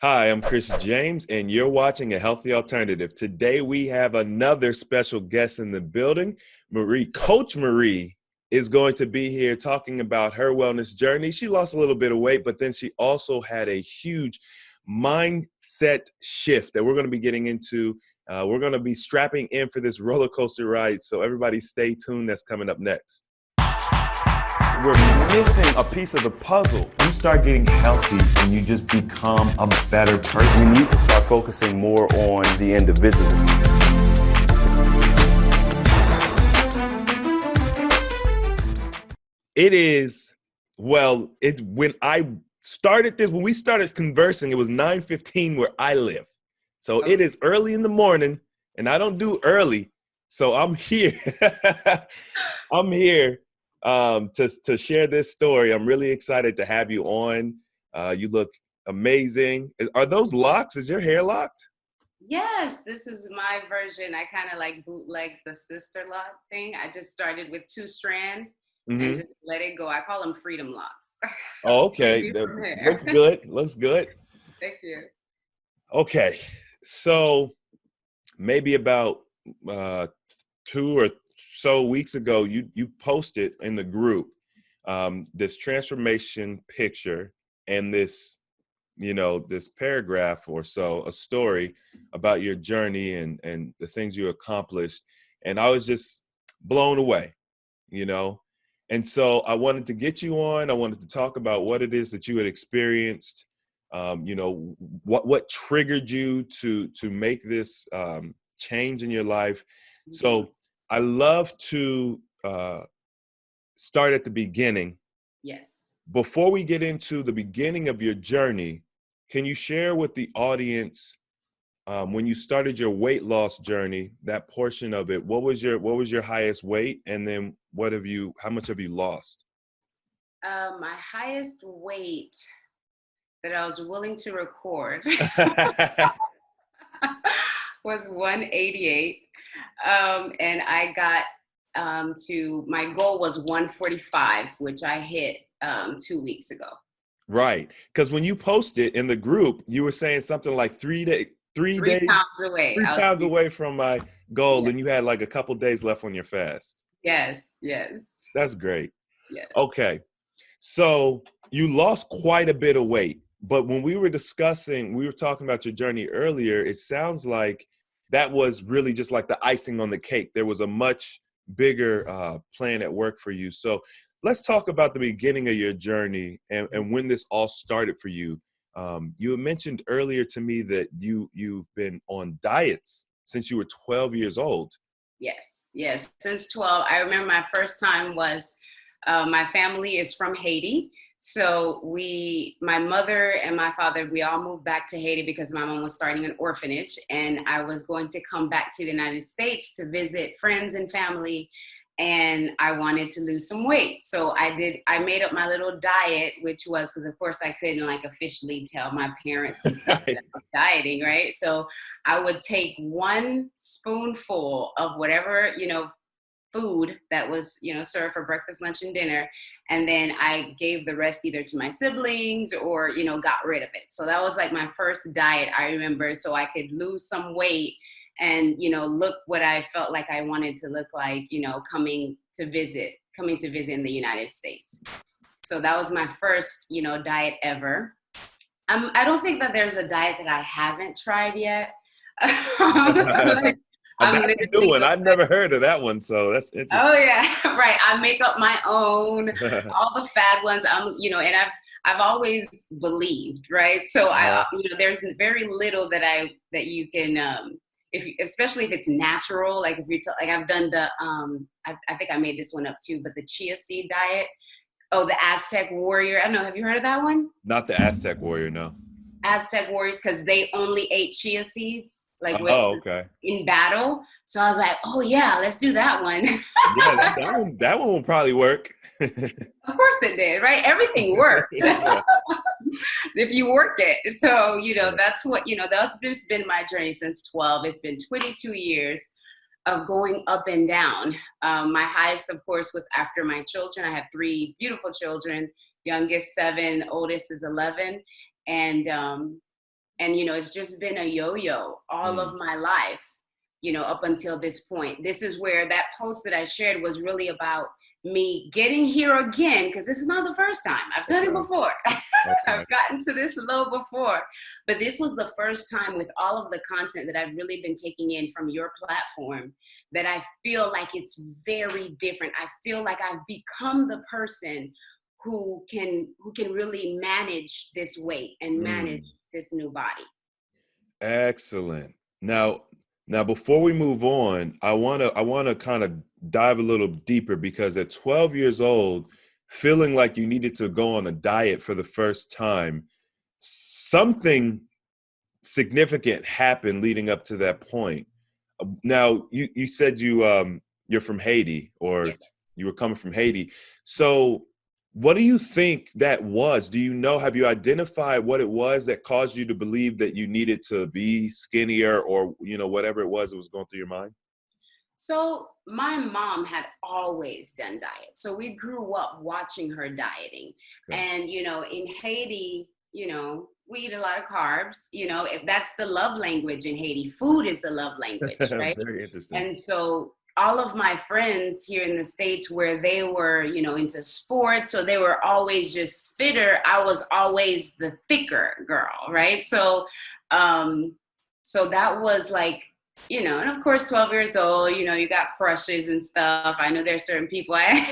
Hi, I'm Chris James, and you're watching A Healthy Alternative. Today, we have another special guest in the building. Coach Marie is going to be here talking about her wellness journey. She lost a little bit of weight, but then she also had a huge mindset shift that we're going to be getting into. We're going to be strapping in for this roller coaster ride, so everybody stay tuned. That's coming up next. We're missing a piece of the puzzle. You start getting healthy and you just become a better person. We need to start focusing more on the individual. It is, well, it's when we started conversing, it was 9:15 where I live. So It is early in the morning and I don't do early. So I'm here. I'm here to share this story. I'm really excited to have you on. You look amazing. Are those locks? Is your hair locked? Yes, this is my version. I kind of like bootleg the sister lock thing. I just started with 2-strand and just let it go. I call them freedom locks. Oh, okay. Looks good. Looks good. Thank you. Okay. So maybe about 2 or so weeks ago, you posted in the group this transformation picture and this paragraph or so, a story about your journey and the things you accomplished. And I was just blown away, And so I wanted to get you on. I wanted to talk about what it is that you had experienced, what triggered you to make this change in your life. So I love to start at the beginning. Yes. Before we get into the beginning of your journey, can you share with the audience when you started your weight loss journey, that portion of it? What was your highest weight, and then how much have you lost? My highest weight that I was willing to record was 188. And I got my goal was 145, which I hit 2 weeks ago. Right. Because when you posted in the group, you were saying something like 3 days. 3 pounds away. 3 pounds away from my goal, Yeah. and you had like a couple days left on your fast. Yes. That's great. Yes. Okay. So you lost quite a bit of weight, but when we were talking about your journey earlier, it sounds like that was really just like the icing on the cake. There was a much bigger plan at work for you. So let's talk about the beginning of your journey and when this all started for you. You had mentioned earlier to me that you've been on diets since you were 12 years old. Yes. Since 12. I remember my first time was, my family is from Haiti. So my mother and my father, we all moved back to Haiti because my mom was starting an orphanage, and I was going to come back to the United States to visit friends and family. And I wanted to lose some weight. So I made up my little diet, which was, because of course I couldn't like officially tell my parents and stuff that I was dieting, right? So I would take 1 spoonful of whatever, food that was, served for breakfast, lunch, and dinner. And then I gave the rest either to my siblings or, got rid of it. So that was like my first diet, I remember, so I could lose some weight and, look what I felt like I wanted to look like, coming to visit in the United States. So that was my first, diet ever. I don't think that there's a diet that I haven't tried yet. That's a new one. I've never heard of that one, so that's interesting. Oh yeah, right. I make up my own, all the fad ones. And I've always believed, right? So there's very little that you can, especially if it's natural. Like if you like, I've done the, I think I made this one up too, but the chia seed diet. Oh, the Aztec warrior. I don't know. Have you heard of that one? Not the Aztec warrior, no. Aztec warriors, because they only ate chia seeds, like okay. in battle. So I was like, oh yeah, let's do that one. Yeah, that one will probably work. Of course it did, right? Everything works if you work it. So that's what that's just been my journey since 12. It's been 22 years of going up and down. My highest, of course, was after my children. I have 3 beautiful children. Youngest 7, oldest is 11. And And, it's just been a yo-yo all of my life, up until this point. This is where that post that I shared was really about me getting here again, because this is not the first time. I've done it before. I've gotten to this low before. But this was the first time with all of the content that I've really been taking in from your platform that I feel like it's very different. I feel like I've become the person who can really manage this weight and manage this new body. Excellent. Now, before we move on, I wanna kind of dive a little deeper, because at 12 years old, feeling like you needed to go on a diet for the first time, something significant happened leading up to that point. Now, you said you're from Haiti, or you were coming from Haiti. So what do you think that was? Do you know, have you identified what it was that caused you to believe that you needed to be skinnier, or, whatever it was that was going through your mind? So my mom had always done diets. So we grew up watching her dieting. Okay. And, in Haiti, we eat a lot of carbs. If that's the love language in Haiti. Food is the love language, right? Very interesting. And so all of my friends here in the States, where they were, into sports, so they were always just fitter. I was always the thicker girl, right? So, so that was like, and of course, 12 years old, you got crushes and stuff. I know there's certain people I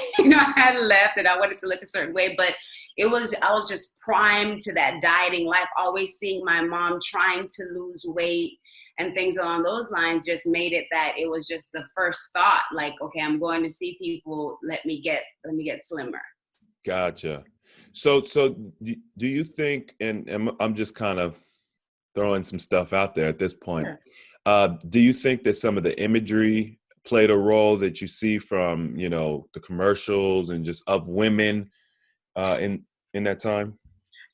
had left and I wanted to look a certain way, but I was just primed to that dieting life, always seeing my mom trying to lose weight and things along those lines just made it that it was just the first thought, like, okay, I'm going to see people, let me get slimmer. Gotcha. So do you think, and I'm just kind of throwing some stuff out there at this point. Sure. Do you think that some of the imagery played a role that you see from, the commercials and just of women in that time?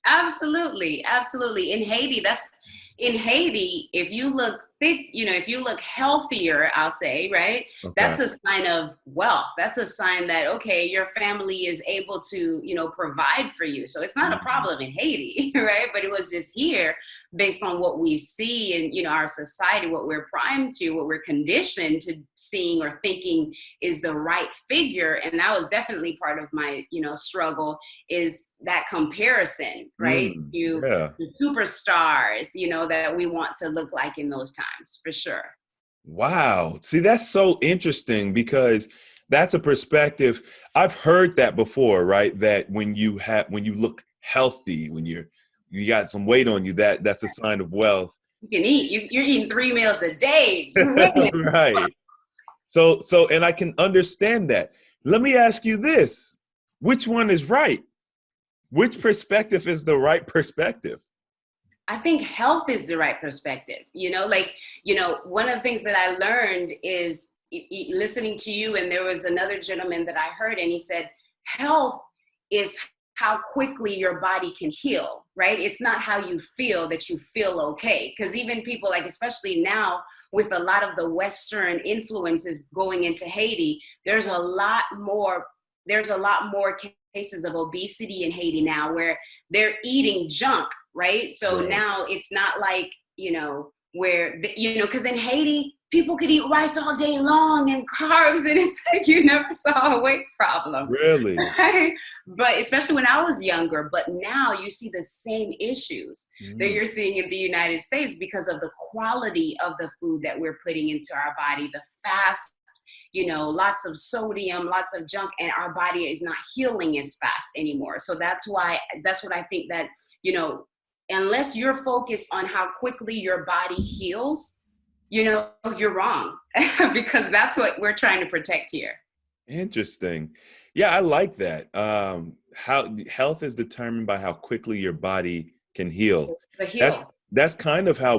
Absolutely. Absolutely. In Haiti, if you look thick, if you look healthier, I'll say, right? Okay. That's a sign of wealth. That's a sign that, okay, your family is able to, provide for you. So it's not a problem in Haiti, right? But it was just here based on what we see in, our society, what we're primed to, what we're conditioned to seeing or thinking is the right figure. And that was definitely part of my, struggle, is that comparison, right? The superstars, that we want to look like in those times, for sure. Wow. See, that's so interesting, because that's a perspective. I've heard that before, right? That when you look healthy, when you got some weight on you, that's a sign of wealth. You can eat. You're eating 3 meals a day. Right. So, and I can understand that. Let me ask you this: which one is right? Which perspective is the right perspective? I think health is the right perspective. One of the things that I learned is listening to you, and there was another gentleman that I heard, and he said, health is how quickly your body can heal, right? It's not how you feel that you feel okay. Because even people, like, especially now with a lot of the Western influences going into Haiti, there's a lot more cases of obesity in Haiti now, where they're eating junk, right? So now it's not like, where, because in Haiti, people could eat rice all day long and carbs, and it's like you never saw a weight problem. Really? Right? But especially when I was younger, but now you see the same issues that you're seeing in the United States because of the quality of the food that we're putting into our body, the fast, lots of sodium, lots of junk, and our body is not healing as fast anymore. So that's what I think that, unless you're focused on how quickly your body heals, you're wrong, because that's what we're trying to protect here. Interesting. Yeah, I like that. How health is determined by how quickly your body can heal. That's kind of how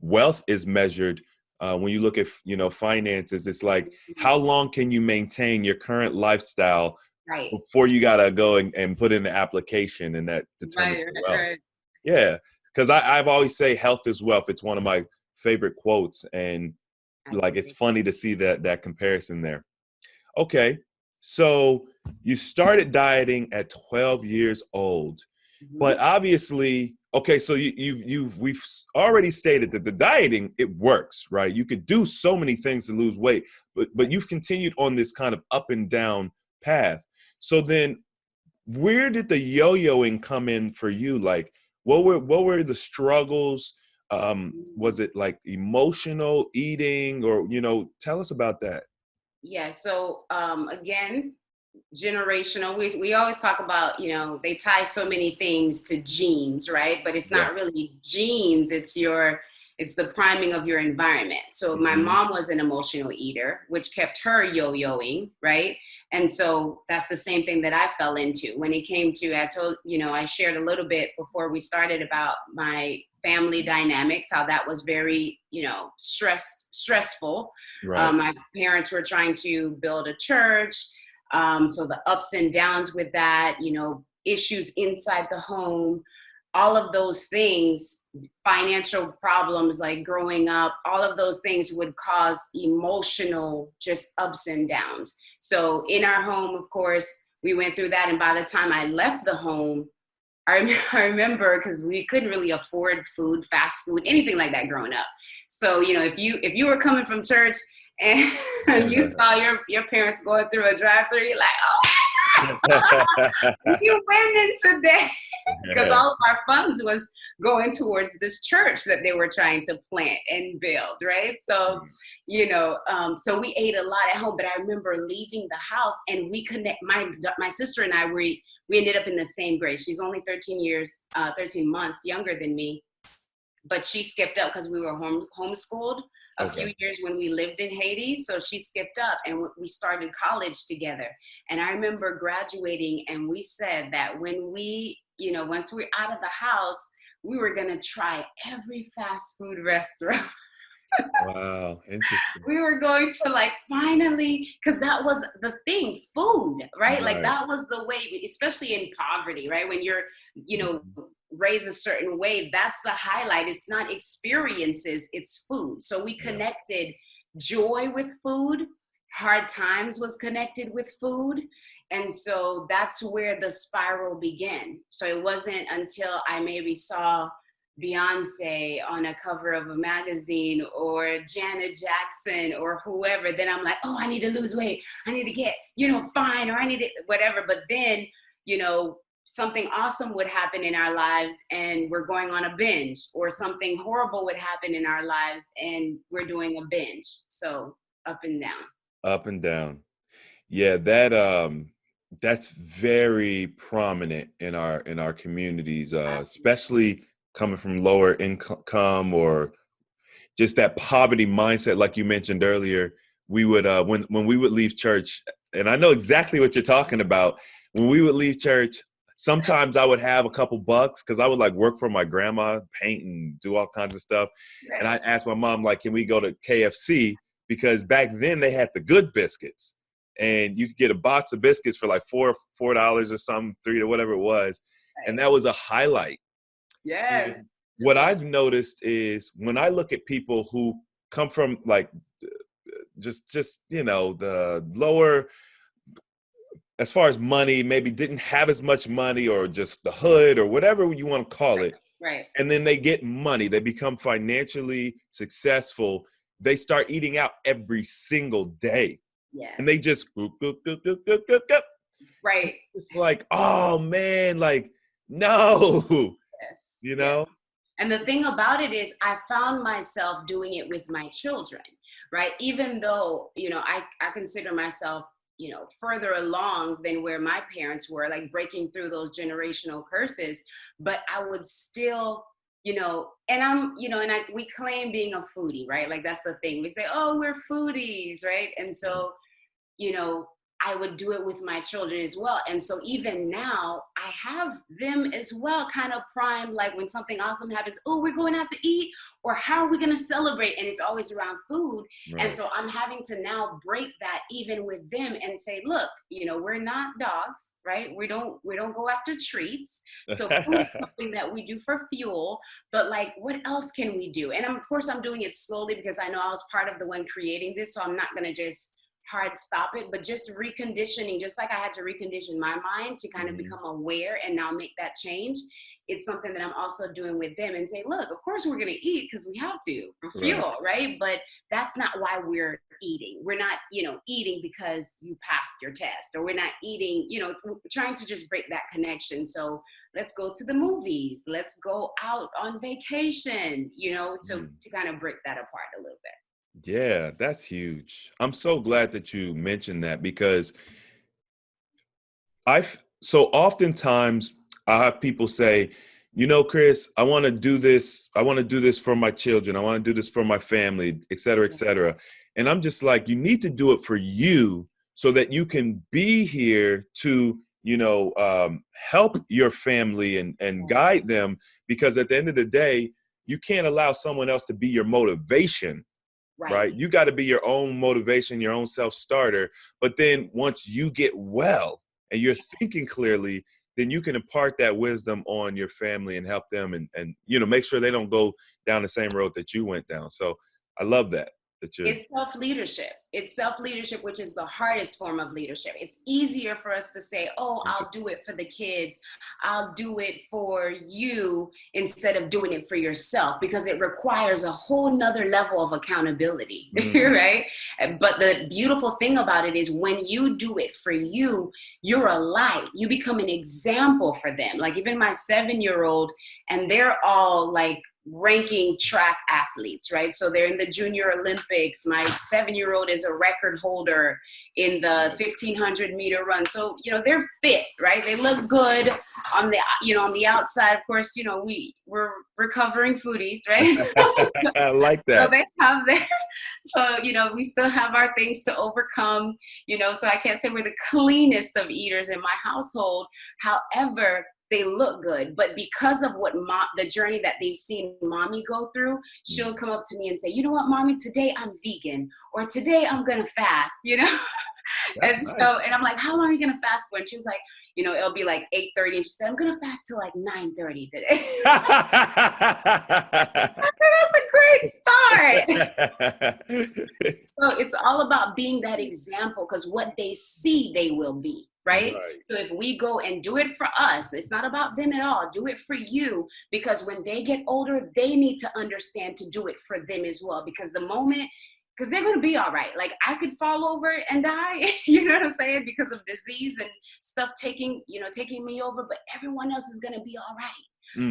wealth is measured. When you look at, finances, it's like, how long can you maintain your current lifestyle before you got to go and put in the application, and that determines wealth. Right. Yeah. Because I've always say health is wealth. It's one of my favorite quotes. And like, it's funny to see that comparison there. Okay. So you started dieting at 12 years old, but obviously Okay, so we've already stated that the dieting, it works, right? You could do so many things to lose weight, but you've continued on this kind of up and down path. So then where did the yo-yoing come in for you? Like what were the struggles? Was it like emotional eating, or tell us about that. Yeah. So again, generational. We always talk about, they tie so many things to genes, right? But it's Yeah. not really genes, it's the priming of your environment. So my Mhm. mom was an emotional eater, which kept her yo-yoing, right? And so that's the same thing that I fell into when it came to, I shared a little bit before we started about my family dynamics, how that was very, stressful. Right. My parents were trying to build a church. So the ups and downs with that, issues inside the home, all of those things, financial problems like growing up, all of those things would cause emotional just ups and downs. So in our home, of course, we went through that. And by the time I left the home, I remember, because we couldn't really afford food, fast food, anything like that growing up. So, if you were coming from church and you saw your parents going through a drive-through, you're like, oh, you winning today. Because all of our funds was going towards this church that they were trying to plant and build, right? So, so we ate a lot at home. But I remember leaving the house, and we connect. My sister and I, we ended up in the same grade. She's only 13 months younger than me, but she skipped up because we were homeschooled a few years when we lived in Haiti. So she skipped up, and we started college together. And I remember graduating, and we said that when we, once we're out of the house, we were going to try every fast food restaurant. Wow, interesting. We were going to finally, because that was the thing, food, right? Like that was the way, especially in poverty, right? When you're, raised a certain way, that's the highlight. It's not experiences, it's food. So we connected joy with food. Hard times was connected with food. And so that's where the spiral began. So it wasn't until I maybe saw Beyonce on a cover of a magazine, or Janet Jackson, or whoever, then I'm like, oh, I need to lose weight. I need to get, fine, or I need to whatever. But then, something awesome would happen in our lives and we're going on a binge, or something horrible would happen in our lives and we're doing a binge. So up and down. Up and down. Yeah, that's very prominent in our communities, especially coming from lower income, or just that poverty mindset, like you mentioned earlier. We would when we would leave church, and I know exactly what you're talking about. When we would leave church, sometimes I would have a couple bucks because I would work for my grandma, paint and do all kinds of stuff. Right. And I asked my mom, can we go to KFC? Because back then they had the good biscuits, and you could get a box of biscuits for $4 or something, $3 or whatever it was. Right. And that was a highlight. Yes. And what I've noticed is when I look at people who come from just the lower, as far as money, maybe didn't have as much money, or just the hood, or whatever you want to call it. Right. And then they get money, they become financially successful. They start eating out every single day. Yeah. And they just right. It's oh man, no. Yes. Yeah. And the thing about it is, I found myself doing it with my children, right? Even though, I consider myself, further along than where my parents were, breaking through those generational curses, but I would still, and I'm, we claim being a foodie, right? That's the thing. We say, oh, we're foodies, right? And so, I would do it with my children as well. And so even now I have them as well, kind of primed, when something awesome happens, oh, we're going out to eat, or how are we going to celebrate? And it's always around food. Right. And so I'm having to now break that even with them and say, look, we're not dogs, right? We don't go after treats. So food is something that we do for fuel, but what else can we do? And of course I'm doing it slowly because I know I was part of the one creating this. So I'm not going to just hard stop it, but just reconditioning, just like I had to recondition my mind to kind of become aware and now make that change. it's something that I'm also doing with them and say, look, of course we're going to eat because we have to for Right. fuel, right? But that's not why we're eating. We're not, eating because you passed your test, or we're not eating, we're trying to just break that connection. So let's go to the movies. Let's go out on vacation, to kind of break that apart a little bit. Yeah, that's huge. I'm so glad that you mentioned that, because so oftentimes I have people say, Chris, I want to do this. I want to do this for my children. I want to do this for my family, et cetera, et cetera. And I'm just like, you need to do it for you so that you can be here to, help your family and guide them. Because at the end of the day, you can't allow someone else to be your motivation. Right? You got to be your own motivation, your own self-starter. But then once you get well and you're thinking clearly, then you can impart that wisdom on your family and help them and make sure they don't go down the same road that you went down. So I love that you're. It's self-leadership. It's self-leadership, which is the hardest form of leadership. It's easier for us to say, oh, I'll do it for the kids. I'll do it for you, instead of doing it for yourself, because it requires a whole nother level of accountability, right? But the beautiful thing about it is when you do it for you, you're a light. You become an example for them. Like even my 7-year-old, and they're all like ranking track athletes, right? So they're in the Junior Olympics. My 7-year-old is a record holder in the 1500 meter run. So, they're fit, right? They look good on the outside. Of course, we're recovering foodies, right? I like that. So they have their, so, we still have our things to overcome, so I can't say we're the cleanest of eaters in my household. However, they look good, but because of the journey that they've seen mommy go through, she'll come up to me and say, you know what, mommy, today I'm vegan, or today I'm going to fast, and so, and I'm like, how long are you going to fast for? And she was like, it'll be like 8:30. And she said, I'm going to fast till like 9:30 today. That's a great start. So it's all about being that example, because what they see, they will be. Right? So if we go and do it for us, it's not about them at all. Do it for you, because when they get older, they need to understand to do it for them as well. Because because they're going to be all right. Like I could fall over and die, you know what I'm saying? Because of disease and stuff taking me over, but everyone else is going to be all right.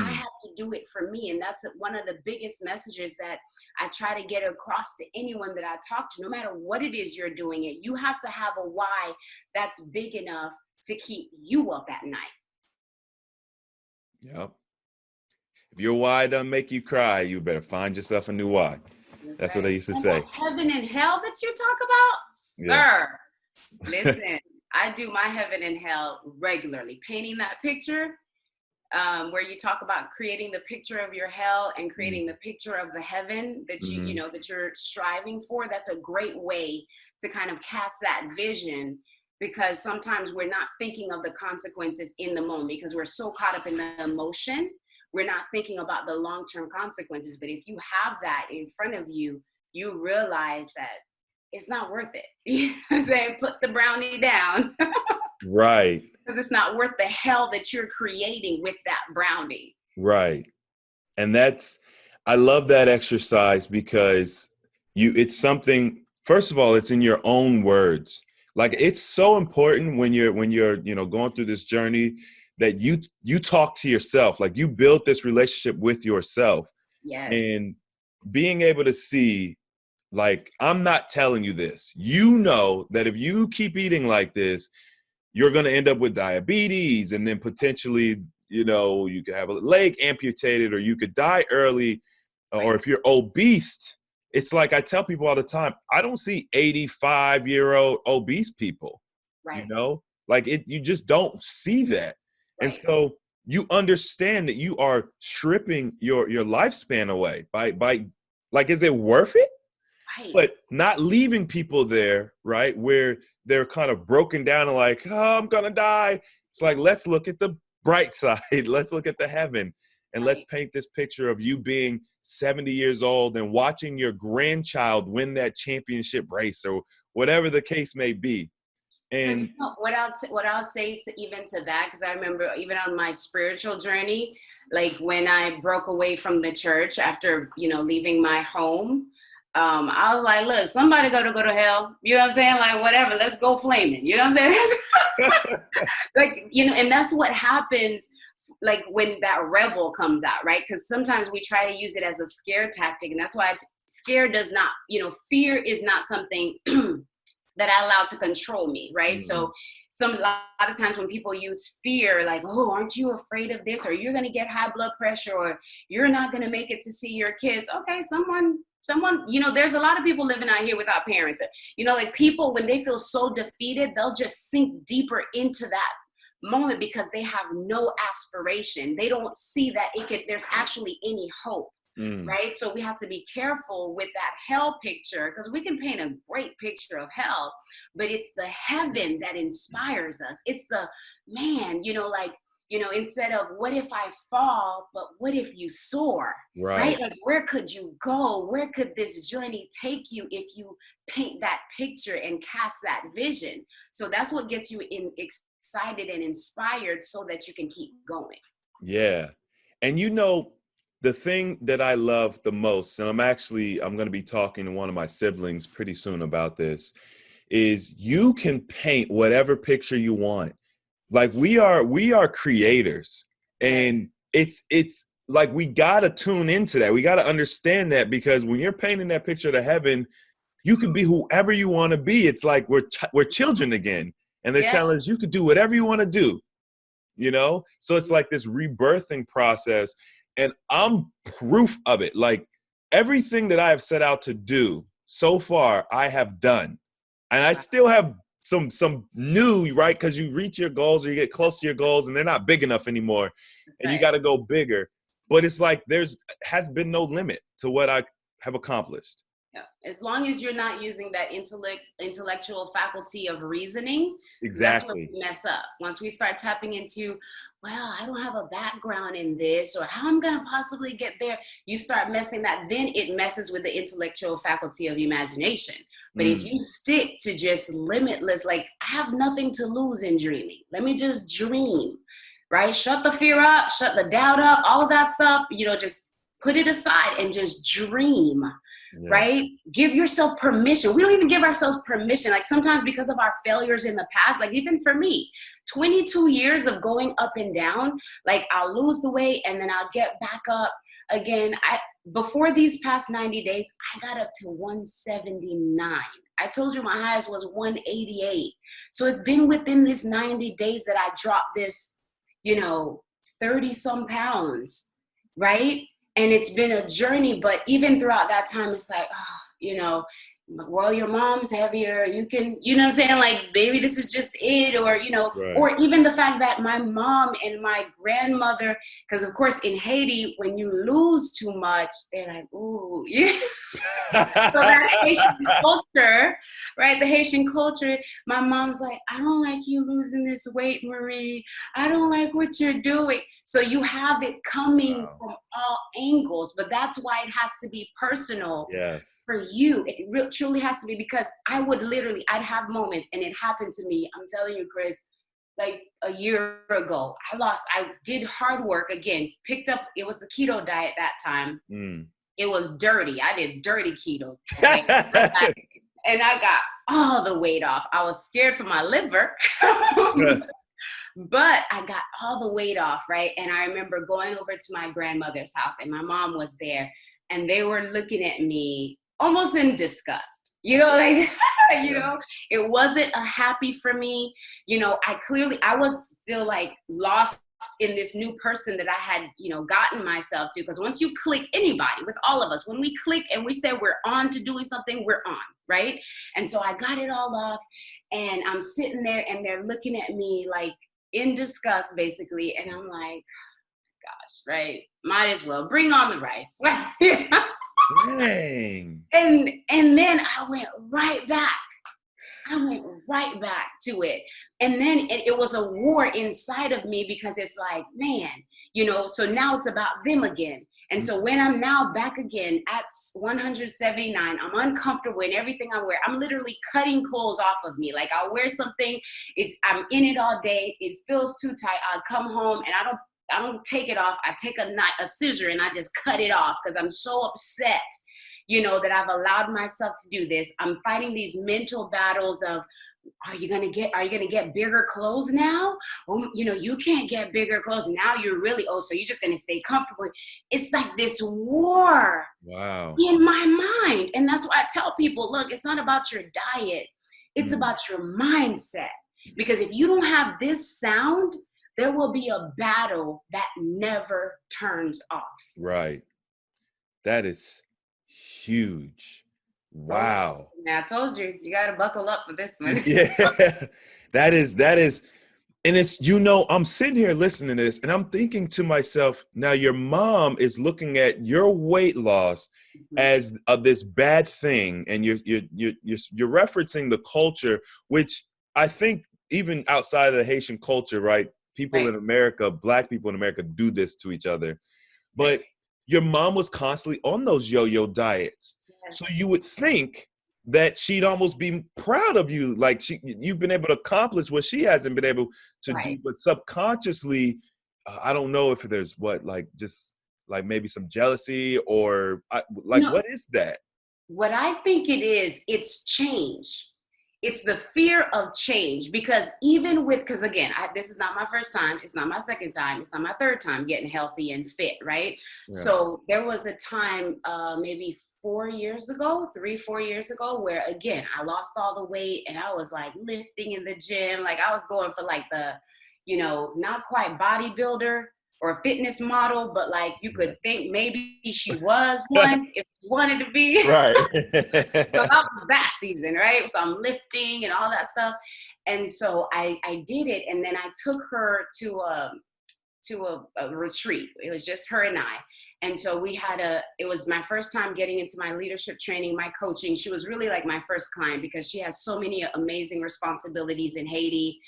I have to do it for me. And that's one of the biggest messages that I try to get across to anyone that I talk to. No matter what it is you're doing it, you have to have a why that's big enough to keep you up at night. Yep. If your why doesn't make you cry, you better find yourself a new why. That's what they used to say. Heaven and hell that you talk about, sir. Listen, I do my heaven and hell regularly. Painting that picture, where you talk about creating the picture of your hell and creating the picture of the heaven that that you're striving for. That's a great way to kind of cast that vision, because sometimes we're not thinking of the consequences in the moment because we're so caught up in the emotion. We're not thinking about the long-term consequences. But if you have that in front of you, you realize that it's not worth it. You know what I'm saying? Put the brownie down. Right. Because it's not worth the hell that you're creating with that brownie. Right. And I love that exercise, because it's something, first of all, it's in your own words. Like it's so important when you're going through this journey that you talk to yourself, like you build this relationship with yourself. Yes. And being able to see, like, I'm not telling you this, that if you keep eating like this, you're going to end up with diabetes, and then potentially, you could have a leg amputated, or you could die early, or if you're obese. It's like I tell people all the time, I don't see 85-year-old obese people, right. Like you just don't see that. Right. And so you understand that you are stripping your lifespan away by like, is it worth it? Right. But not leaving people there, right, where they're kind of broken down and like, oh, I'm going to die. It's like, let's look at the bright side. Let's look at the heaven. And let's paint this picture of you being 70 years old and watching your grandchild win that championship race or whatever the case may be. Because And what I'll say to even to that, because I remember even on my spiritual journey, like when I broke away from the church after, leaving my home, I was like, look, somebody got to go to hell. You know what I'm saying? Like, whatever, let's go flaming. You know what I'm saying? Like, and that's what happens, like when that rebel comes out, right? Because sometimes we try to use it as a scare tactic. And that's why scare does not, fear is not something that I allow to control me, right? mm, So a lot of times when people use fear, like, oh, aren't you afraid of this? Or you're going to get high blood pressure, or you're not going to make it to see your kids. Okay, someone, there's a lot of people living out here without parents. Like people, when they feel so defeated, they'll just sink deeper into that moment because they have no aspiration. They don't see that there's actually any hope. mm. Right? So we have to be careful with that hell picture, because we can paint a great picture of hell, but it's the heaven that inspires us. It's the man, instead of what if I fall, but what if you soar, right? Right. Like, where could you go? Where could this journey take you if you paint that picture and cast that vision? So that's what gets you excited and inspired so that you can keep going. Yeah. And the thing that I love the most, and I'm going to be talking to one of my siblings pretty soon about this, is you can paint whatever picture you want. Like we are creators, and it's like we got to tune into that. We got to understand that, because when you're painting that picture of heaven, you can be whoever you want to be. It's like we're children again, and they're telling us you could do whatever you want to do. So it's like this rebirthing process, and I'm proof of it. Like everything that I have set out to do so far, I have done, and I still have some new, right? Because you reach your goals, or you get close to your goals, and they're not big enough anymore, and you got to go bigger. But it's like has been no limit to what I have accomplished. Yeah. As long as you're not using that intellectual faculty of reasoning, Exactly. That's where we mess up. Once we start tapping into, well, I don't have a background in this, or how I'm going to possibly get there, you start messing that. Then it messes with the intellectual faculty of imagination. But if you stick to just limitless, like, I have nothing to lose in dreaming. Let me just dream, right? Shut the fear up, shut the doubt up, all of that stuff, just put it aside and just dream. Yeah. Right? Give yourself permission. We don't even give ourselves permission. Like sometimes because of our failures in the past, like even for me, 22 years of going up and down, like I'll lose the weight and then I'll get back up again. Before these past 90 days, I got up to 179. I told you my highest was 188. So it's been within this 90 days that I dropped this, 30 some pounds, right? And it's been a journey, but even throughout that time, it's like, well, your mom's heavier. You can, what I'm saying? Like, maybe this is just it, or, right. Or even the fact that my mom and my grandmother, because of course in Haiti, when you lose too much, they're like, ooh, yeah. So that Haitian culture, right? The Haitian culture, my mom's like, I don't like you losing this weight, Marie. I don't like what you're doing. So you have it coming from all angles, but that's why it has to be personal. Yes. For you. It truly has to be, because I'd have moments, and it happened to me. I'm telling you, Chris, like a year ago, I did hard work again, picked up, it was the keto diet that time. It was dirty. I did dirty keto. Right? And I got all the weight off. I was scared for my liver, but I got all the weight off, right? And I remember going over to my grandmother's house, and my mom was there, and they were looking at me almost in disgust, it wasn't a happy for me. I was still like lost in this new person that I had, gotten myself to. Because once you click, anybody, with all of us, when we click and we say we're on to doing something, we're on, right? And so I got it all off, and I'm sitting there, and they're looking at me like in disgust, basically. And I'm like, gosh, right? Might as well bring on the rice. Dang. And then I went right back. To it. And then it was a war inside of me, because it's like, man, so now it's about them again. And so when I'm now back again at 179, I'm uncomfortable in everything I wear. I'm literally cutting clothes off of me. Like I'll wear something, I'm in it all day. It feels too tight. I'll come home and I don't take it off. I take a scissor and I just cut it off because I'm so upset, that I've allowed myself to do this. I'm fighting these mental battles of, are you gonna get bigger clothes now? Oh, you can't get bigger clothes now. You're really, so you're just gonna stay comfortable. It's like this war Wow. in my mind. And that's why I tell people, look, it's not about your diet. It's about your mindset. Because if you don't have this sound, there will be a battle that never turns off. Right. That is huge. Wow. I told you, you got to buckle up for this one. Yeah. That is, and it's, I'm sitting here listening to this and I'm thinking to myself, now your mom is looking at your weight loss as this bad thing. And you're referencing the culture, which I think even outside of the Haitian culture, right? People in America, Black people in America do this to each other. But your mom was constantly on those yo-yo diets. Yes. So you would think that she'd almost be proud of you. Like you've been able to accomplish what she hasn't been able to do, but subconsciously, I don't know if there's just maybe some jealousy or what is that? What I think it is, it's change. It's the fear of change, because because again, this is not my first time. It's not my second time. It's not my third time getting healthy and fit, right? Yeah. So there was a time maybe 4 years ago, 3-4 years ago, where again, I lost all the weight and I was like lifting in the gym. Like I was going for like the, not quite bodybuilder or fitness model, but like you could think maybe she was one if she wanted to be. Right. So that was that season, right? So I'm lifting and all that stuff. And so I did it. And then I took her to a retreat. It was just her and I. And so it was my first time getting into my leadership training, my coaching. She was really like my first client because she has so many amazing responsibilities in Haiti.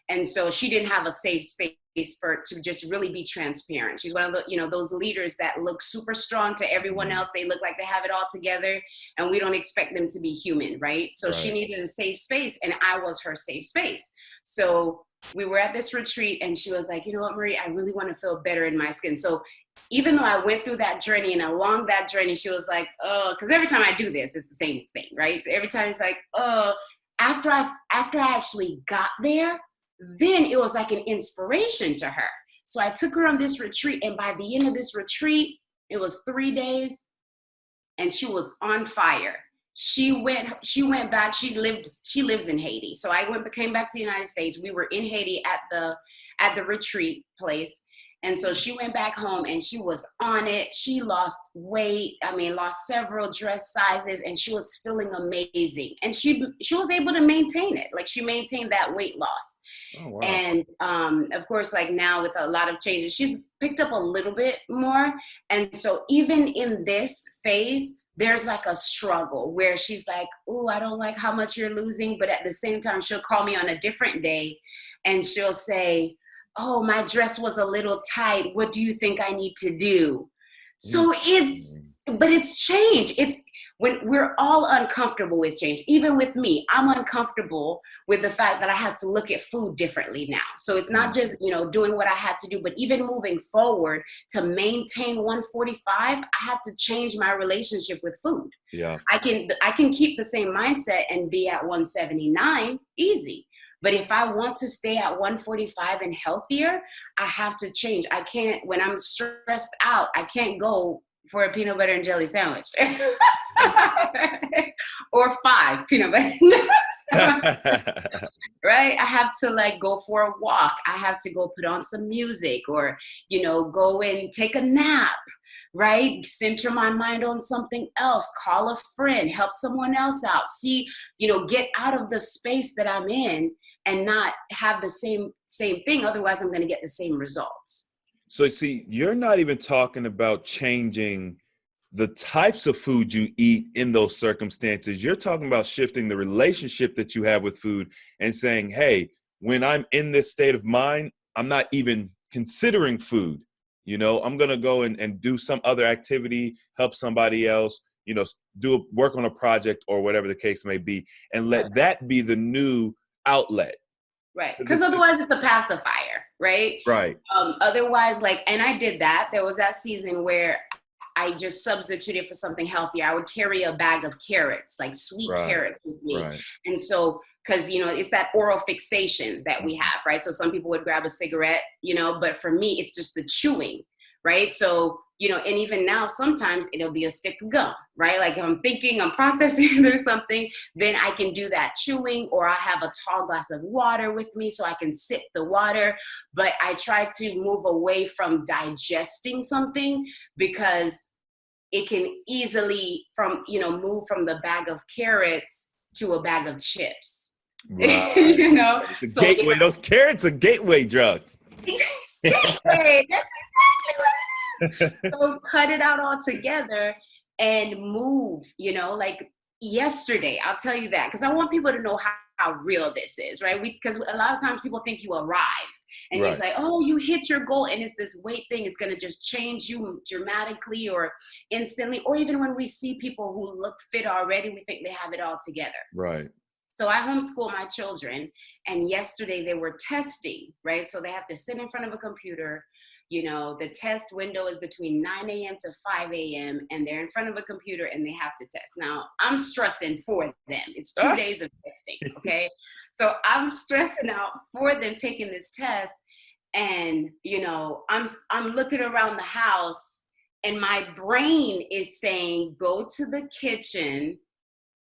And so she didn't have a safe space to just really be transparent. She's one of the, those leaders that look super strong to everyone else. They look like they have it all together and we don't expect them to be human, right? So she needed a safe space and I was her safe space. So we were at this retreat and she was like, you know what, Marie, I really want to feel better in my skin. So even though I went through that journey and along that journey, she was like, oh, because every time I do this, it's the same thing, right? So every time it's like, oh, after I actually got there, then it was like an inspiration to her. So I took her on this retreat, and by the end of this retreat, it was 3 days, and she was on fire. She went back. She lives in Haiti. So came back to the United States. We were in Haiti at the retreat place. And so she went back home and she was on it. She lost weight. Lost several dress sizes, and she was feeling amazing. And she was able to maintain it. Like she maintained that weight loss. Oh, wow. And of course, like now with a lot of changes, she's picked up a little bit more. And so even in this phase, there's like a struggle where she's like, oh, I don't like how much you're losing. But at the same time, she'll call me on a different day and she'll say, oh, my dress was a little tight. What do you think I need to do? So it's change. It's when we're all uncomfortable with change. Even with me, I'm uncomfortable with the fact that I have to look at food differently now. So it's not just, doing what I had to do, but even moving forward to maintain 145, I have to change my relationship with food. Yeah. I can keep the same mindset and be at 179 easy. But if I want to stay at 145 and healthier, I have to change. I can't, when I'm stressed out, I can't go for a peanut butter and jelly sandwich. Or 5 peanut butter and jelly sandwiches. Right? I have to go for a walk. I have to go put on some music or, go and take a nap. Right? Center my mind on something else, call a friend, help someone else out, see, get out of the space that I'm in and not have the same thing. Otherwise, I'm going to get the same results. So see, you're not even talking about changing the types of food you eat in those circumstances. You're talking about shifting the relationship that you have with food and saying, hey, when I'm in this state of mind, I'm not even considering food. You know, I'm going to go and do some other activity, help somebody else, you know, work on a project or whatever the case may be, and let that be the new outlet. Right. Because otherwise it's a pacifier, right? Right. Otherwise, like, and I did that. There was that season where I just substituted for something healthier. I would carry a bag of carrots, like sweet carrots with me. Right. And so, because, you know, it's that oral fixation that we have, right? So some people would grab a cigarette, you know, but for me, it's just the chewing, right? So, you know, and even now, sometimes it'll be a stick of gum, right? Like if I'm thinking, I'm processing or something, then I can do that chewing, or I have a tall glass of water with me so I can sip the water. But I try to move away from digesting something, because it can easily move from the bag of carrots to a bag of chips. Right. You know, it's a gateway. Those carrots are gateway drugs. Gateway. That's exactly what it is. So cut it out altogether and move. You know, like yesterday, I'll tell you that, because I want people to know how real this is, right? Because a lot of times people think you arrive and you say, oh, you hit your goal, and it's this weight thing. It's going to just change you dramatically or instantly. Or even when we see people who look fit already, we think they have it all together. Right. So I homeschool my children, and yesterday they were testing, right? So they have to sit in front of a computer. You know, the test window is between 9 a.m. to 5 a.m. and they're in front of a computer and they have to test. Now, I'm stressing for them. It's 2 days of testing, okay? So I'm stressing out for them taking this test, and, you know, I'm looking around the house and my brain is saying, go to the kitchen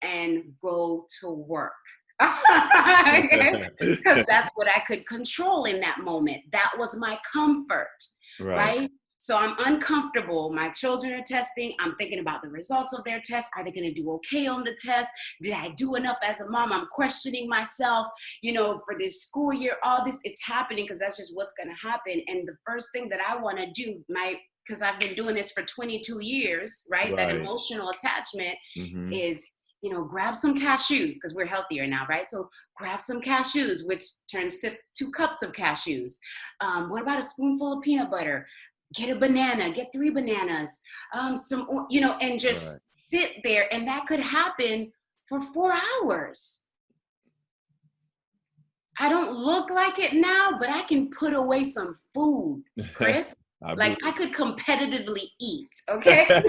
and go to work. Because that's what I could control in that moment. That was my comfort, right? So I'm uncomfortable. My children are testing. I'm thinking about the results of their test. Are they going to do okay on the test? Did I do enough as a mom? I'm questioning myself, you know, for this school year. All this, it's happening because that's just what's going to happen. And the first thing that I want to do, because I've been doing this for 22 years, right? That emotional attachment is, you know, grab some cashews, because we're healthier now, right? So grab some cashews, which turns to 2 cups of cashews. What about a spoonful of peanut butter? Get a banana, get 3 bananas, some, you know, and just sit there. And that could happen for 4 hours. I don't look like it now, but I can put away some food, Chris. Like I could competitively eat, okay?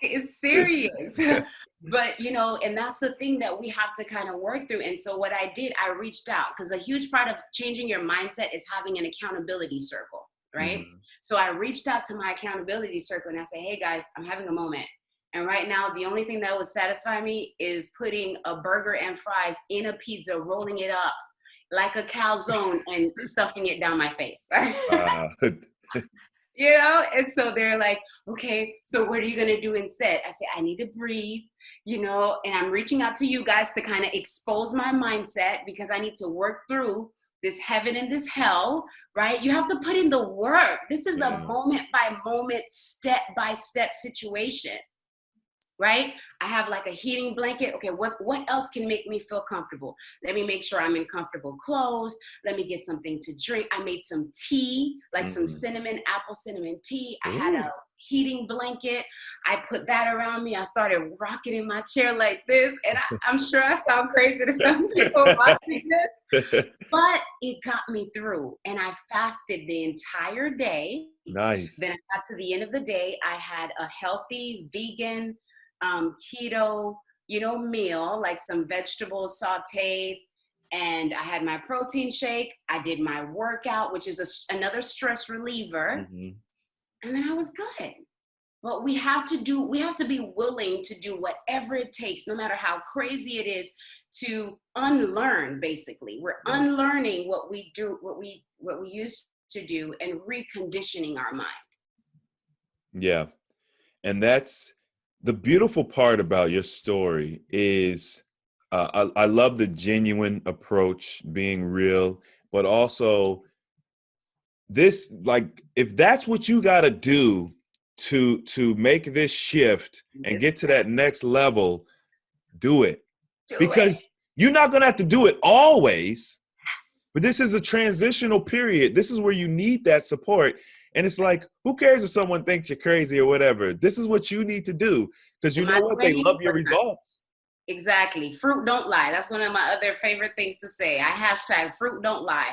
It's serious. But, you know, and that's the thing that we have to kind of work through. And so what I did, I reached out, because a huge part of changing your mindset is having an accountability circle, right? So I reached out to my accountability circle and I said, hey guys, I'm having a moment. And right now, the only thing that would satisfy me is putting a burger and fries in a pizza, rolling it up like a calzone and stuffing it down my face. You know, and so they're like, okay, so what are you going to do instead? I say, I need to breathe, you know, and I'm reaching out to you guys to kind of expose my mindset, because I need to work through this heaven and this hell, right? You have to put in the work. This is a moment by moment, step by step situation, right? I have like a heating blanket. Okay, what else can make me feel comfortable? Let me make sure I'm in comfortable clothes. Let me get something to drink. I made some tea, like some apple cinnamon tea. I had a heating blanket. I put that around me. I started rocking in my chair like this. And I'm sure I sound crazy to some people watching this, but it got me through. And I fasted the entire day. Nice. Then I got to the end of the day. I had a healthy vegan keto, you know, meal, like some vegetables sauteed, and I had my protein shake. I did my workout, which is another stress reliever, and then I was good. But we have to be willing to do whatever it takes, no matter how crazy it is, to unlearn. Basically, we're unlearning what we do, what we used to do, and reconditioning our mind. Yeah, and that's the beautiful part about your story is I love the genuine approach, being real, but also this, like, if that's what you got to do to make this shift and get to that next level, do it. Because you're not going to have to do it always, but this is a transitional period. This is where you need that support. And it's like, who cares if someone thinks you're crazy or whatever? This is what you need to do, because you Am know I what? They ready love your or not? results. Exactly. Fruit don't lie. That's one of my other favorite things to say. I hashtag fruit don't lie,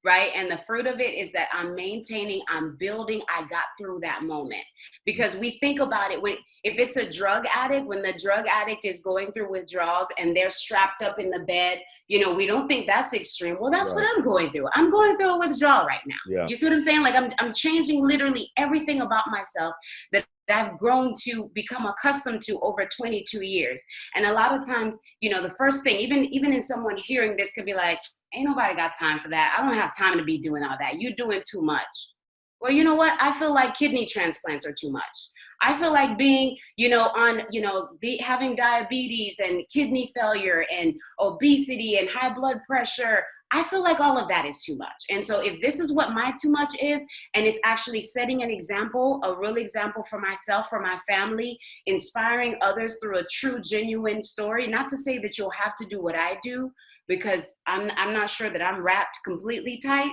right? And the fruit of it is that I'm maintaining, I'm building, I got through that moment. Because we think about it, if it's a drug addict, when the drug addict is going through withdrawals and they're strapped up in the bed, you know, we don't think that's extreme. Well, that's Right. what I'm going through. I'm going through a withdrawal right now. Yeah. You see what I'm saying? Like I'm changing literally everything about myself that I've grown to become accustomed to over 22 years. And a lot of times, you know, the first thing, even in someone hearing this could be like, ain't nobody got time for that. I don't have time to be doing all that. You're doing too much. Well, you know what? I feel like kidney transplants are too much. I feel like being, you know, having diabetes and kidney failure and obesity and high blood pressure, I feel like all of that is too much. And so if this is what my too much is, and it's actually setting an example, a real example for myself, for my family, inspiring others through a true, genuine story, not to say that you'll have to do what I do, because I'm not sure that I'm wrapped completely tight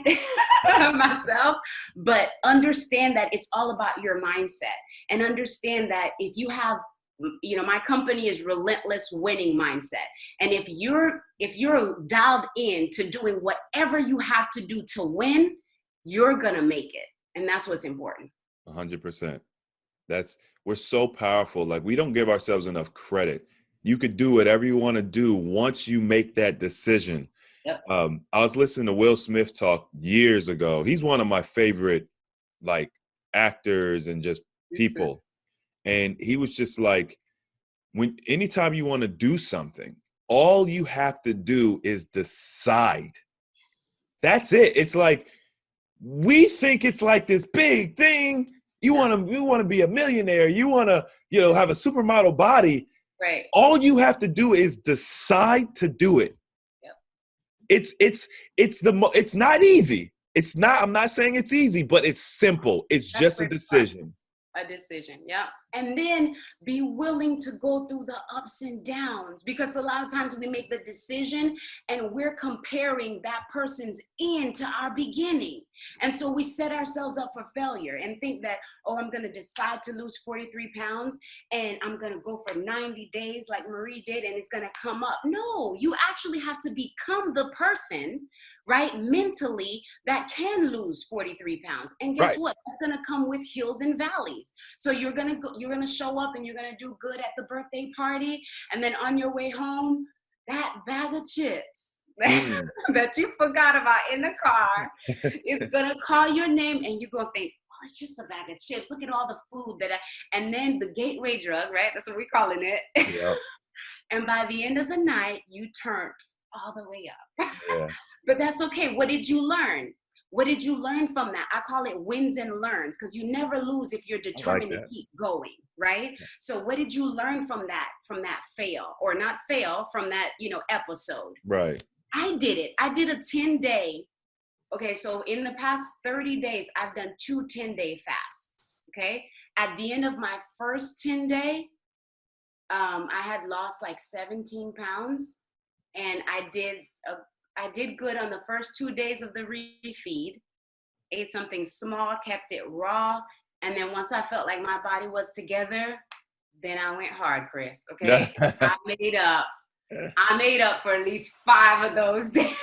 myself, but understand that it's all about your mindset, and understand that if you have, you know, my company is relentless winning mindset. And if you're dialed in to doing whatever you have to do to win, you're going to make it. And that's what's important. 100%. We're so powerful. Like, we don't give ourselves enough credit. You could do whatever you want to do once you make that decision. Yep. I was listening to Will Smith talk years ago. He's one of my favorite, like, actors and just people. And he was just like, anytime you want to do something, all you have to do is decide. That's it. It's like, we think it's like this big thing. You want to be a millionaire. You want to, you know, have a supermodel body. Right. All you have to do is decide to do it. Yep. It's not easy. I'm not saying it's easy, but it's simple. It's just a decision. A decision. Yeah. And then be willing to go through the ups and downs, because a lot of times we make the decision and we're comparing that person's end to our beginning. And so we set ourselves up for failure and think that, oh, I'm going to decide to lose 43 pounds and I'm going to go for 90 days like Marie did, and it's going to come up. No, you actually have to become the person, right, mentally, that can lose 43 pounds. And guess what? That's going to come with hills and valleys. So you're going to show up and you're going to do good at the birthday party. And then on your way home, that bag of chips that you forgot about in the car is going to call your name, and you're going to think, oh, it's just a bag of chips. Look at all the food and then the gateway drug, right? That's what we're calling it. Yep. And by the end of the night, you turned all the way up. Yeah. But that's okay. What did you learn? What did you learn from that? I call it wins and learns, because you never lose if you're determined to keep going, right? So what did you learn from that fail, or not fail, from that, you know, episode? Right. I did it. I did a 10-day. Okay. So in the past 30 days, I've done 2 10-day fasts. Okay. At the end of my first 10-day, I had lost like 17 pounds. And I did good on the first 2 days of the refeed, ate something small, kept it raw. And then once I felt like my body was together, then I went hard, Chris. Okay. I made up for at least 5 of those days.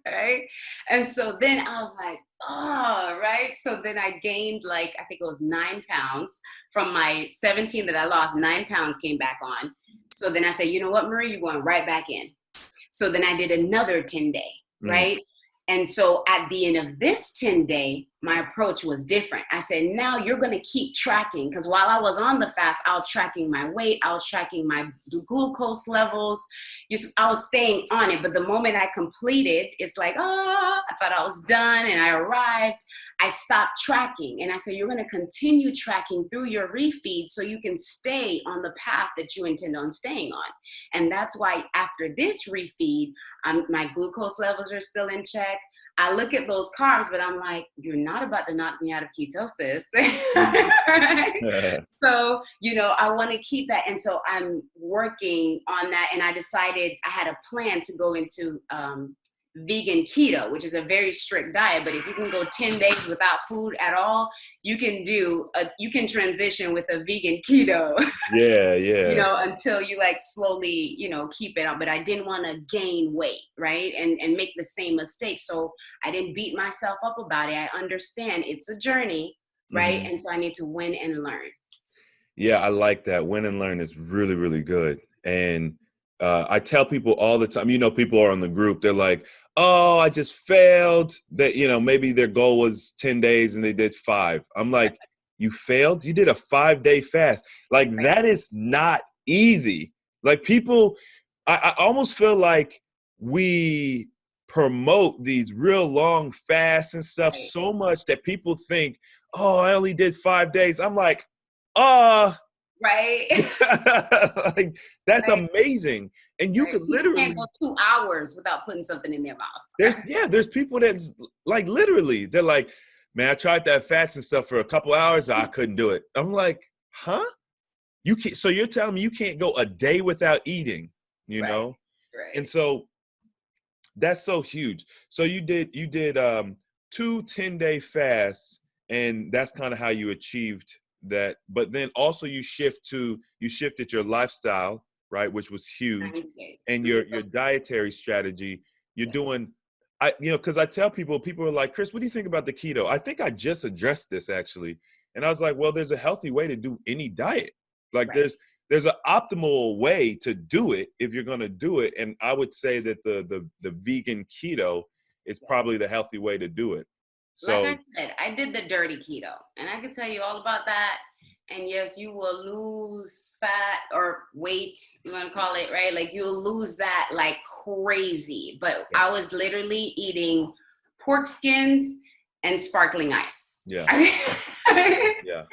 Right. And so then I was like, oh, right. So then I gained, like, I think it was 9 pounds from my 17 that I lost. 9 pounds came back on. So then I said, you know what, Marie, you're going right back in. So then I did another 10-day, right? And so at the end of this 10-day, my approach was different. I said, now you're going to keep tracking, because while I was on the fast, I was tracking my weight. I was tracking my glucose levels. I was staying on it. But the moment I completed, it's like, I thought I was done and I arrived. I stopped tracking. And I said, you're going to continue tracking through your refeed so you can stay on the path that you intend on staying on. And that's why after this refeed, my glucose levels are still in check. I look at those carbs, but I'm like, you're not about to knock me out of ketosis. Right? So, you know, I want to keep that. And so I'm working on that. And I decided I had a plan to go into vegan keto, which is a very strict diet. But if you can go 10 days without food at all, you can transition with a vegan keto. Yeah, yeah. Until you like slowly, keep it up. But I didn't want to gain weight, right? And make the same mistake. So I didn't beat myself up about it. I understand it's a journey, right? Mhm. And so I need to win and learn. Yeah, I like that. Win and learn is really, really good. And I tell people all the time, people are on the group, they're like, oh, I just failed. That, maybe their goal was 10 days and they did 5. I'm like, you failed? You did a 5-day fast. Like, Right. that is not easy. Like, people, I almost feel like we promote these real long fasts and stuff Right. so much that people think, oh, I only did 5 days. I'm like, Right. like, that's Right. amazing. And you Right. could People literally, can't go 2 hours without putting something in their mouth. there's people that's like, literally, they're like, man, I tried that fast and stuff for a couple hours. I couldn't do it. I'm like, huh? You can't, so you're telling me you can't go a day without eating, you Right. know? Right. And so that's so huge. So you did 2 10-day fasts, and that's kind of how you achieved that. But then also you shifted your lifestyle, right, which was huge, 90 days. and your dietary strategy. You're Yes. doing, because I tell people are like, Chris, what do you think about the keto? I think I just addressed this actually, and I was like, well, there's a healthy way to do any diet. Like, Right. there's an optimal way to do it if you're going to do it, and I would say that the vegan keto is probably the healthy way to do it. Like I So said, I did the dirty keto, and I can tell you all about that. And yes, you will lose fat or weight, you want to call it, right? Like, you'll lose that like crazy. But I was literally eating pork skins and sparkling ice. Yeah. Yeah.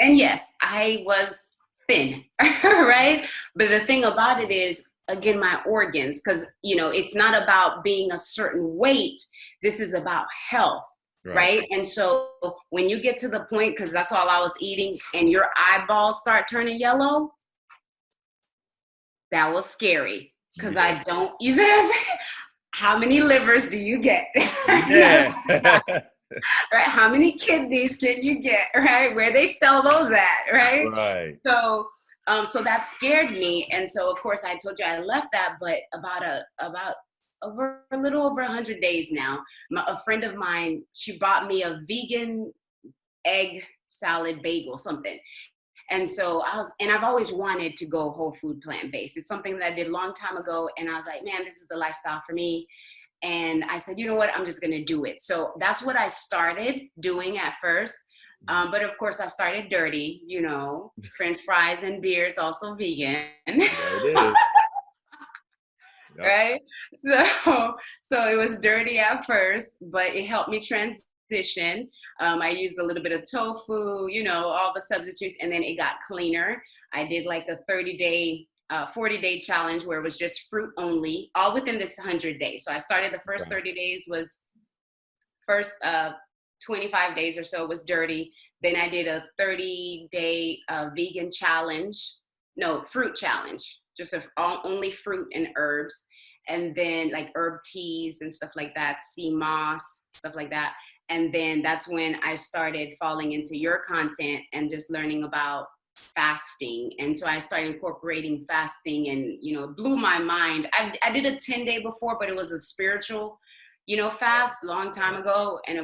And yes, I was thin, right? But the thing about it is, again, my organs, because, it's not about being a certain weight. This is about health. Right. And so when you get to the point, because that's all I was eating, and your eyeballs start turning yellow, that was scary. Because I don't, you see what I'm saying? How many livers do you get? Yeah. Right? How many kidneys can you get? Right? Where they sell those at? Right? Right. So that scared me. And so, of course, I told you I left that, but about a little over 100 days now, a friend of mine, she bought me a vegan egg salad bagel, something. And so I've always wanted to go whole food plant-based. It's something that I did a long time ago. And I was like, man, this is the lifestyle for me. And I said, you know what, I'm just going to do it. So that's what I started doing at first. But of course I started dirty, French fries and beers, also vegan. Yeah, it is. Yep. Right? So it was dirty at first, but it helped me transition. I used a little bit of tofu, all the substitutes, and then it got cleaner. I did like a 30-day, 40-day challenge where it was just fruit only, all within this 100 days. So I started the first 30 days was first 25 days or so was dirty. Then I did a 30-day vegan challenge, fruit challenge. Just only fruit and herbs, and then like herb teas and stuff like that, sea moss, stuff like that. And then that's when I started falling into your content and just learning about fasting. And so I started incorporating fasting, and, it blew my mind. I did a 10-day before, but it was a spiritual, fast long time ago. And,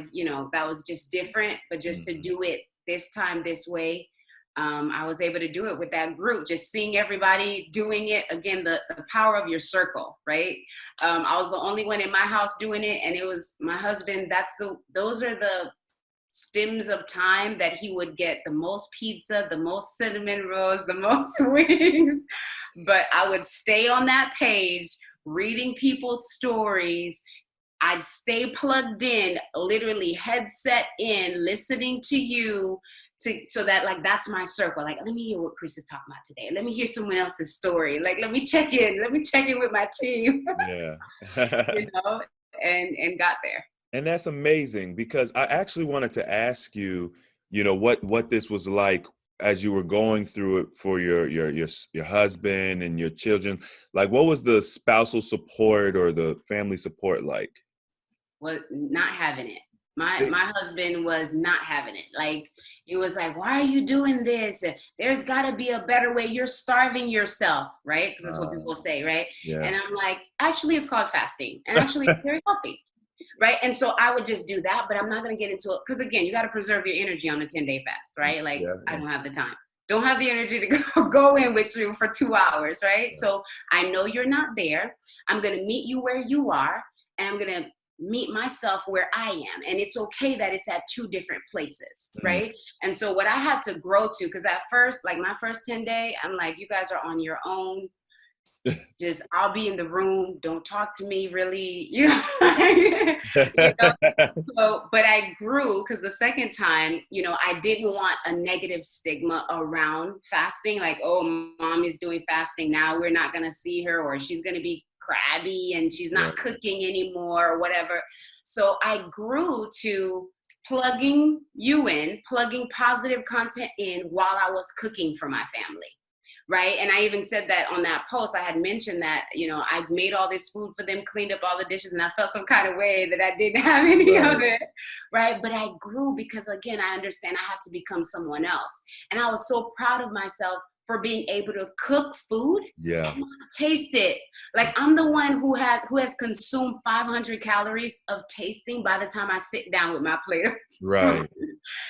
that was just different, but just to do it this time, this way, I was able to do it with that group, just seeing everybody doing it. Again, the power of your circle, right? I was the only one in my house doing it, and it was my husband. Those are the stems of time that he would get the most pizza, the most cinnamon rolls, the most wings. But I would stay on that page, reading people's stories. I'd stay plugged in, literally headset in, listening to you. So that, like, that's my circle. Like, let me hear what Chris is talking about today. Let me hear someone else's story. Like, let me check in with my team. Yeah. And got there. And that's amazing, because I actually wanted to ask you, what this was like as you were going through it for your husband and your children? Like, what was the spousal support or the family support like? Was not having it. My husband was not having it. Like, he was like, why are you doing this? There's got to be a better way. You're starving yourself, right? Because that's what people say, right? Yeah. And I'm like, actually, it's called fasting. And actually, it's very healthy, right? And so I would just do that, but I'm not going to get into it. Because again, you got to preserve your energy on a 10-day fast, right? Like, I don't have the time. Don't have the energy to go in with you for 2 hours, right? Yeah. So I know you're not there. I'm going to meet you where you are, and I'm going to meet myself where I am. And it's okay that it's at 2 different places, right? And so what I had to grow to, because at first, like my first 10 day, I'm like, you guys are on your own. Just, I'll be in the room. Don't talk to me really, you know? So, but I grew, because the second time, you know, I didn't want a negative stigma around fasting. Like, oh, mom is doing fasting now. We're not going to see her, or she's going to be crabby and she's not cooking anymore or whatever. So I grew to plugging positive content in while I was cooking for my family, right? And I even said that on that post. I had mentioned that, you know, I made all this food for them, cleaned up all the dishes, and I felt some kind of way that I didn't have any of it, right? But I grew because, again, I understand I have to become someone else. And I was so proud of myself for being able to cook food and taste it. Like, I'm the one who has consumed 500 calories of tasting by the time I sit down with my plate. Right.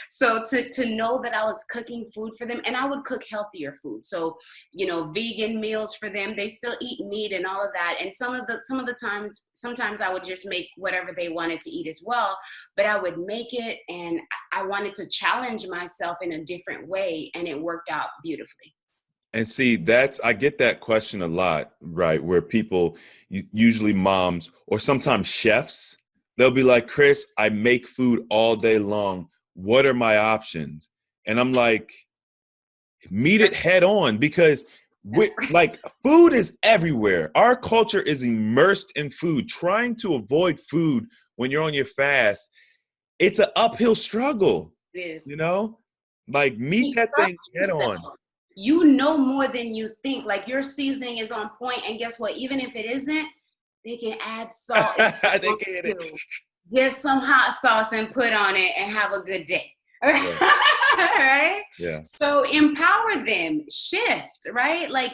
So to know that I was cooking food for them, and I would cook healthier food. So, you know, vegan meals for them. They still eat meat and all of that. And some of the times, sometimes I would just make whatever they wanted to eat as well. But I would make it, and I wanted to challenge myself in a different way, and it worked out beautifully. And see, I get that question a lot, right? Where people, usually moms or sometimes chefs, they'll be like, Chris, I make food all day long. What are my options? And I'm like, meet it head on, because like, food is everywhere. Our culture is immersed in food. Trying to avoid food when you're on your fast, it's an uphill struggle. It is. You know, like, meet that thing head on. You know more than you think. Like, your seasoning is on point, and guess what? Even if it isn't, they can add salt. Get some hot sauce and put on it and have a good day. Right? Yeah. So empower them, shift, right? Like,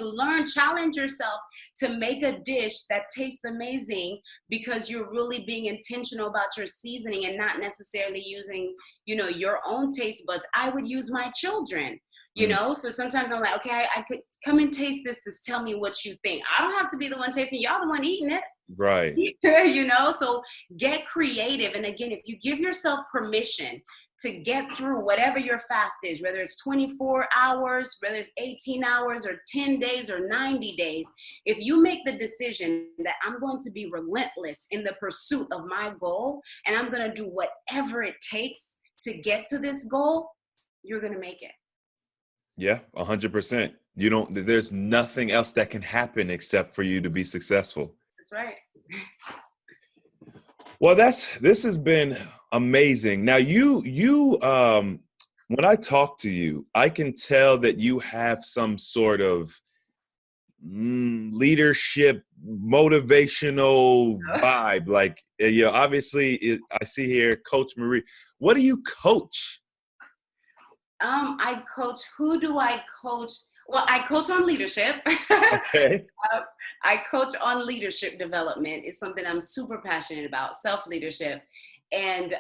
challenge yourself to make a dish that tastes amazing, because you're really being intentional about your seasoning and not necessarily using, you know, your own taste buds. I would use my children. You know, so sometimes I'm like, okay, I could come and taste this. Just tell me what you think. I don't have to be the one tasting. Y'all the one eating it. Right. You know, so get creative. And again, if you give yourself permission to get through whatever your fast is, whether it's 24 hours, whether it's 18 hours or 10 days or 90 days, if you make the decision that I'm going to be relentless in the pursuit of my goal, and I'm going to do whatever it takes to get to this goal, you're going to make it. Yeah, 100%. There's nothing else that can happen except for you to be successful. That's right. Well, this has been amazing. Now, you when I talk to you, I can tell that you have some sort of leadership, motivational vibe. Like, obviously, I see here, Coach Marie. What do you coach? I coach. Who do I coach? Well, I coach on leadership. Okay. I coach on leadership development. It's something I'm super passionate about, self-leadership. And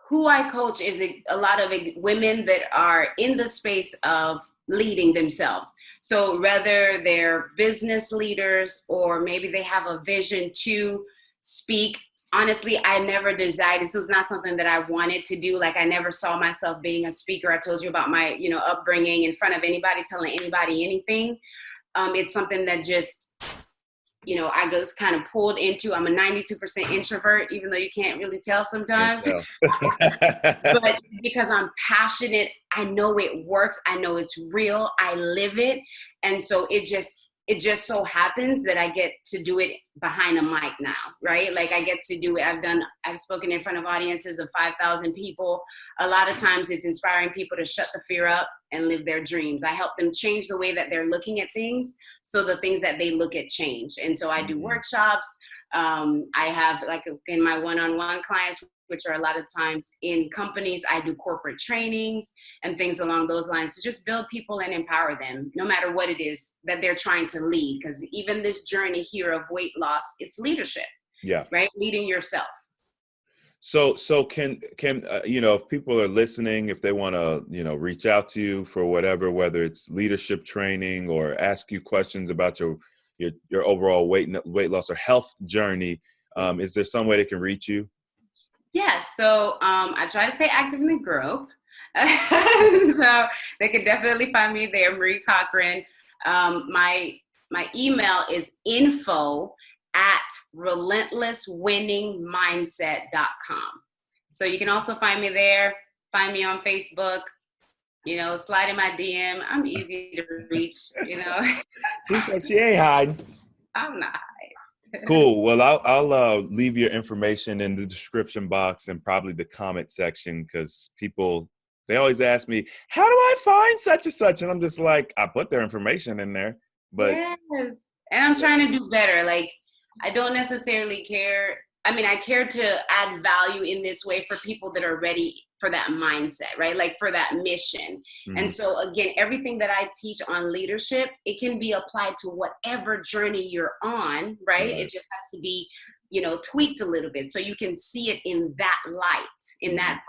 who I coach is a lot of women that are in the space of leading themselves. So whether they're business leaders, or maybe they have a vision to speak. Honestly, I never desired, this was not something that I wanted to do. Like, I never saw myself being a speaker. I told you about my, upbringing in front of anybody, telling anybody anything. It's something that just, I was kind of pulled into. I'm a 92% introvert, even though you can't really tell sometimes. But because I'm passionate, I know it works. I know it's real. I live it. And so it just it just so happens that I get to do it behind a mic now, right? Like I get to do it. I've spoken in front of audiences of 5,000 people. A lot of times it's inspiring people to shut the fear up and live their dreams. I help them change the way that they're looking at things, so the things that they look at change. And so I do workshops. I have, like in my one-on-one clients, which are a lot of times in companies, I do corporate trainings and things along those lines to just build people and empower them, no matter what it is that they're trying to lead. Because even this journey here of weight loss, it's leadership. Yeah. Right. Leading yourself. So can if people are listening, if they want to, reach out to you for whatever, whether it's leadership training or ask you questions about your overall weight loss or health journey, is there some way they can reach you? Yes. So I try to stay active in the group. So they can definitely find me there, Marie Cochran. My email is info@relentlesswinningmindset.com. So you can also find me there. Find me on Facebook. Slide in my DM. I'm easy to reach. She said she ain't hiding. I'm not. Cool. Well, I'll leave your information in the description box and probably the comment section, because people, they always ask me, how do I find such and such? And I'm just like, I put their information in there. But yes. And I'm trying to do better. Like, I don't necessarily care. I mean, I care to add value in this way for people that are ready for that mindset, right? Like for that mission. Mm-hmm. And so again, everything that I teach on leadership, it can be applied to whatever journey you're on, right? It just has to be, tweaked a little bit so you can see it in that light,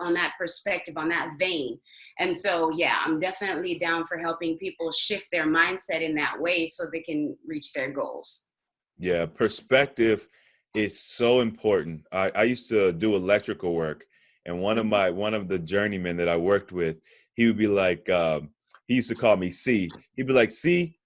on that perspective, on that vein. And so, yeah, I'm definitely down for helping people shift their mindset in that way so they can reach their goals. Yeah, perspective is so important. I used to do electrical work, and one of the journeymen that I worked with, he would be like, he used to call me C. He'd be like, C,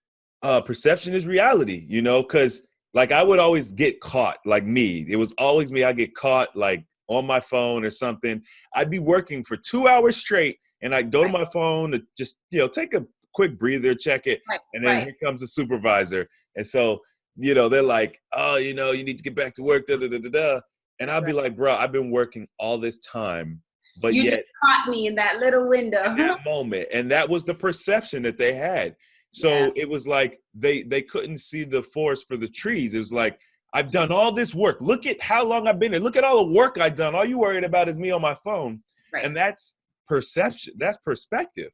perception is reality, because like I would always get caught, like me. It was always me. I get caught like on my phone or something. I'd be working for 2 hours straight, and I'd go to my phone to just, take a quick breather, check it. And then here comes the supervisor. And so, they're like, oh, you need to get back to work, And I'll be like, bro, I've been working all this time, but you yet just caught me in that little window. in that moment. And that was the perception that they had. So it was like they couldn't see the forest for the trees. It was like, I've done all this work. Look at how long I've been here. Look at all the work I've done. All you worried about is me on my phone. Right. And that's perception. That's perspective.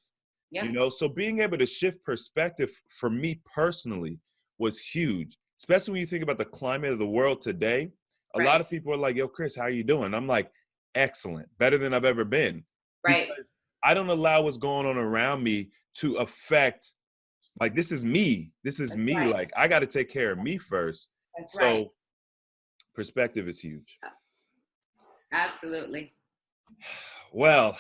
Yeah. So being able to shift perspective for me personally was huge, especially when you think about the climate of the world today. A lot of people are like, yo, Chris, how are you doing? I'm like, excellent, better than I've ever been. Right. Because I don't allow what's going on around me to affect, like, this is me. This is me. Right. Like, I got to take care of me first. That's right. So perspective is huge. Absolutely. Well,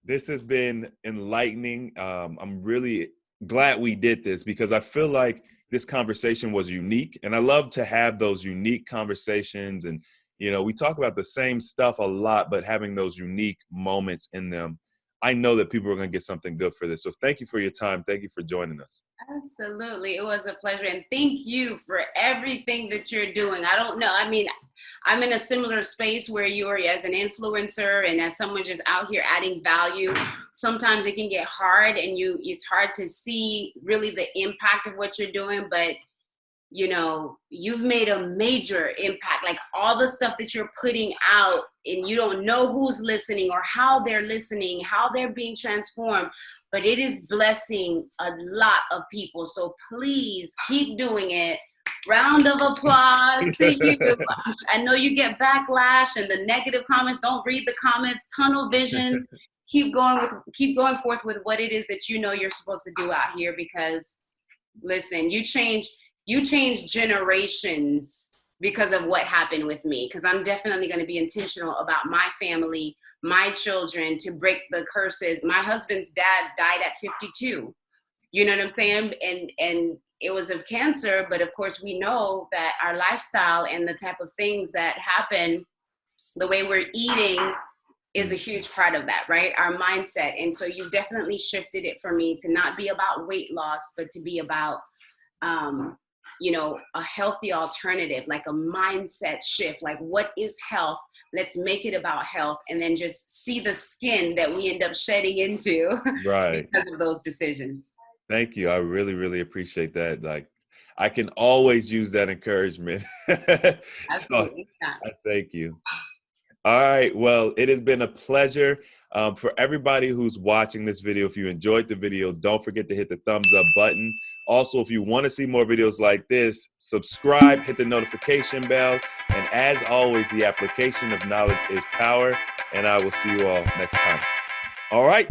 this has been enlightening. I'm really glad we did this, because I feel like this conversation was unique, and I love to have those unique conversations. And, we talk about the same stuff a lot, but having those unique moments in them, I know that people are going to get something good for this. So thank you for your time. Thank you for joining us. Absolutely. It was a pleasure. And thank you for everything that you're doing. I don't know. I mean, I'm in a similar space where you are as an influencer and as someone just out here adding value. Sometimes it can get hard, and it's hard to see really the impact of what you're doing, but you've made a major impact. Like all the stuff that you're putting out, and you don't know who's listening or how they're listening, how they're being transformed, but it is blessing a lot of people. So please keep doing it. Round of applause to you. I know you get backlash and the negative comments. Don't read the comments. Tunnel vision. Keep going forth with what it is that you're supposed to do out here, because listen, you change generations because of what happened with me. Because I'm definitely going to be intentional about my family, my children, to break the curses. My husband's dad died at 52. You know what I'm saying? And it was of cancer, but of course we know that our lifestyle and the type of things that happen, the way we're eating, is a huge part of that, right? Our mindset. And so you definitely shifted it for me to not be about weight loss, but to be about a healthy alternative, like a mindset shift, like what is health? Let's make it about health, and then just see the skin that we end up shedding into Right. because of those decisions. Thank you. I really, really appreciate that. Like, I can always use that encouragement. So Absolutely. Yeah. I thank you. All right. Well, it has been a pleasure. For everybody who's watching this video, if you enjoyed the video, don't forget to hit the thumbs up button. Also, if you want to see more videos like this, subscribe, hit the notification bell. And as always, the application of knowledge is power. And I will see you all next time. All right.